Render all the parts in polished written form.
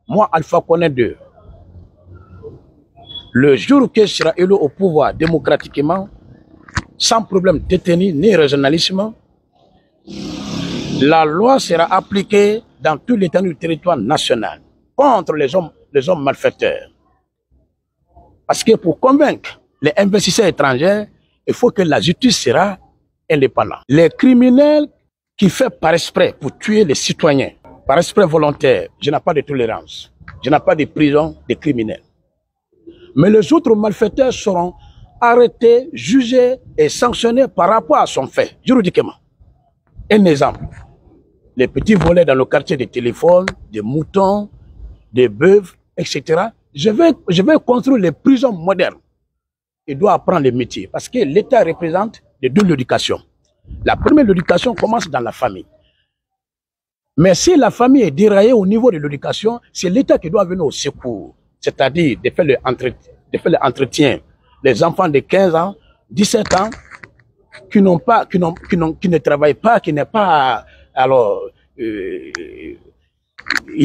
Moi, Alpha Condé II, le jour que je serai élu au pouvoir démocratiquement, sans problème détenu ni régionalisme, la loi sera appliquée dans tout l'étendue du territoire national contre les hommes malfaiteurs. Parce que pour convaincre les investisseurs étrangers, il faut que la justice sera indépendante. Les criminels qui font par esprit pour tuer les citoyens, par esprit volontaire, je n'ai pas de tolérance. Je n'ai pas de prison des criminels. Mais les autres malfaiteurs seront arrêtés, jugés et sanctionnés par rapport à son fait, juridiquement. Un exemple, les petits volets dans le quartier des téléphones, des moutons, des bœufs, etc. Je vais construire les prisons modernes. Il doit apprendre les métiers parce que l'État représente les deux l'éducation. La première, l'éducation commence dans la famille. Mais si la famille est déraillée au niveau de l'éducation, c'est l'État qui doit venir au secours. C'est-à-dire de faire l'entretien. Les enfants de 15 ans, 17 ans, qui ne travaillent pas, qui n'est pas... Alors, il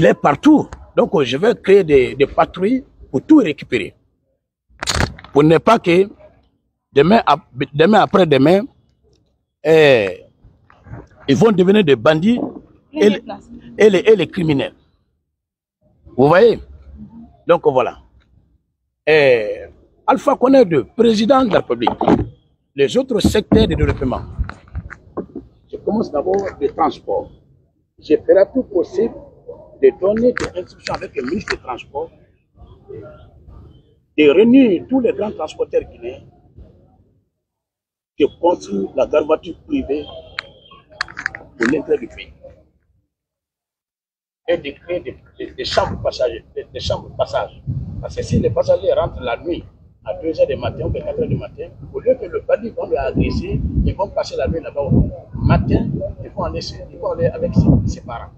est partout. Donc, je vais créer des patrouilles pour tout récupérer. Pour ne pas que demain après-demain, ils vont devenir des bandits et les criminels. Vous voyez? Donc voilà. Alpha Condé II, président de la République, les autres secteurs de développement. Je commence d'abord le transport. Je ferai tout possible de donner des instructions avec le ministre des Transports, de réunir tous les grands transporteurs guinéens, de construire la gare voiture privée pour l'intérêt du pays. Et de créer des chambres de passage. Parce que si les passagers rentrent la nuit à 2 h du matin ou à 4 h du matin, au lieu que le bandit va les agresser, ils vont passer la nuit là-bas. Matin, ils vont aller avec ses parents.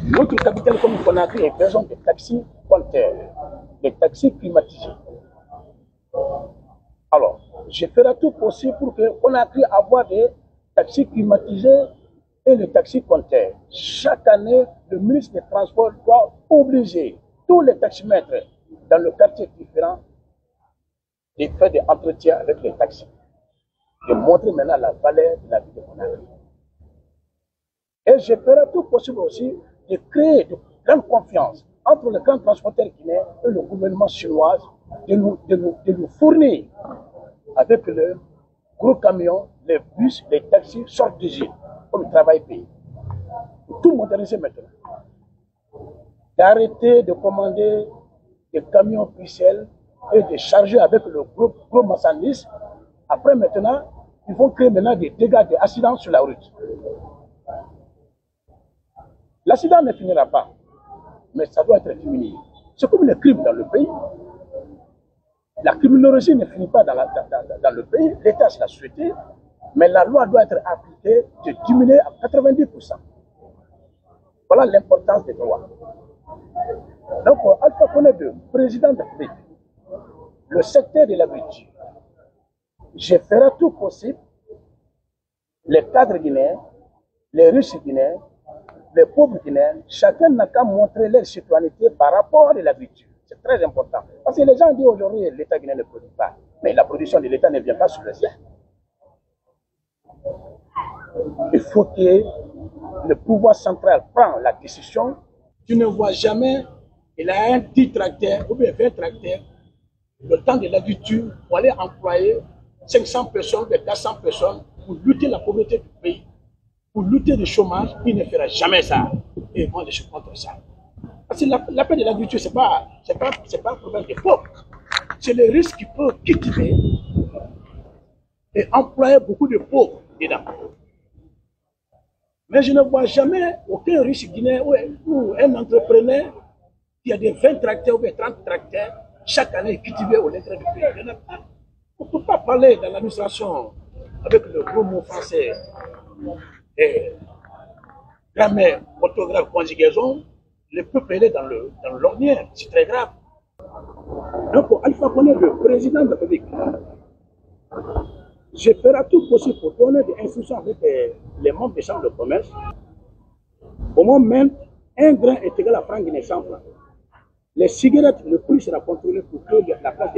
Notre capitale, comme Conakry, est besoin de taxis compteurs, des taxis climatisés. Alors, je ferai tout possible pour que Conakry ait des taxis climatisés et les taxis compteurs. Chaque année, le ministre des Transports doit obliger tous les taximètres dans le quartier différent de faire des entretiens avec les taxis, de montrer maintenant la valeur de la vie de Conakry. Et je ferai tout possible aussi de créer de grande confiance entre les grands transporteurs guinéens et le gouvernement chinois, de nous fournir avec le gros camions, les bus, les taxis sortent d'usine comme le travail pays. Tout moderniser maintenant. D'arrêter de commander des camions pucelles et de charger avec le gros marchandise. Après maintenant, ils vont créer maintenant des dégâts, des accidents sur la route. L'accident ne finira pas, mais ça doit être diminué. C'est comme le crime dans le pays. La criminologie ne finit pas dans le pays. L'État l'a souhaité, mais la loi doit être appliquée de diminuer à 90%. Voilà l'importance des droits. Donc, Alpha Condé II, président de la République, le secteur de l'agriculture, je ferai tout possible, les cadres guinéens, les riches guinéens, les pauvres guinéens, chacun n'a qu'à montrer leur citoyenneté par rapport à l'agriculture. C'est très important. Parce que les gens disent aujourd'hui l'État guinéen ne produit pas. Mais la production de l'État ne vient pas sur le ciel. Il faut que le pouvoir central prenne la décision. Tu ne vois jamais, il a un 10 tracteurs ou bien 20 tracteurs. Le temps de l'agriculture, pour aller employer 500 personnes, 400 personnes pour lutter la pauvreté du pays. Pour lutter le chômage, il ne fera jamais ça. Et moi, je suis contre ça. Parce que la paix de l'agriculture, ce n'est pas un problème de pauvres. C'est le risque qui peut quitter et employer beaucoup de pauvres dedans. Mais je ne vois jamais aucun riche guinéen ou un entrepreneur qui a des 20 tracteurs ou des 30 tracteurs chaque année cultivé au lettre du pays. Il n'y en a pas. On ne peut pas parler dans l'administration avec le gros mot français. Grammaire, orthographe, conjugaison, le peuple est dans l'ornière, c'est très grave. Donc, Alpha Condé, le président de la République, je ferai tout possible pour donner des instructions avec les membres des chambres de commerce, au moment même Un grain est égal à franc guinéen 100 francs. Les cigarettes, le prix sera contrôlé pour que la place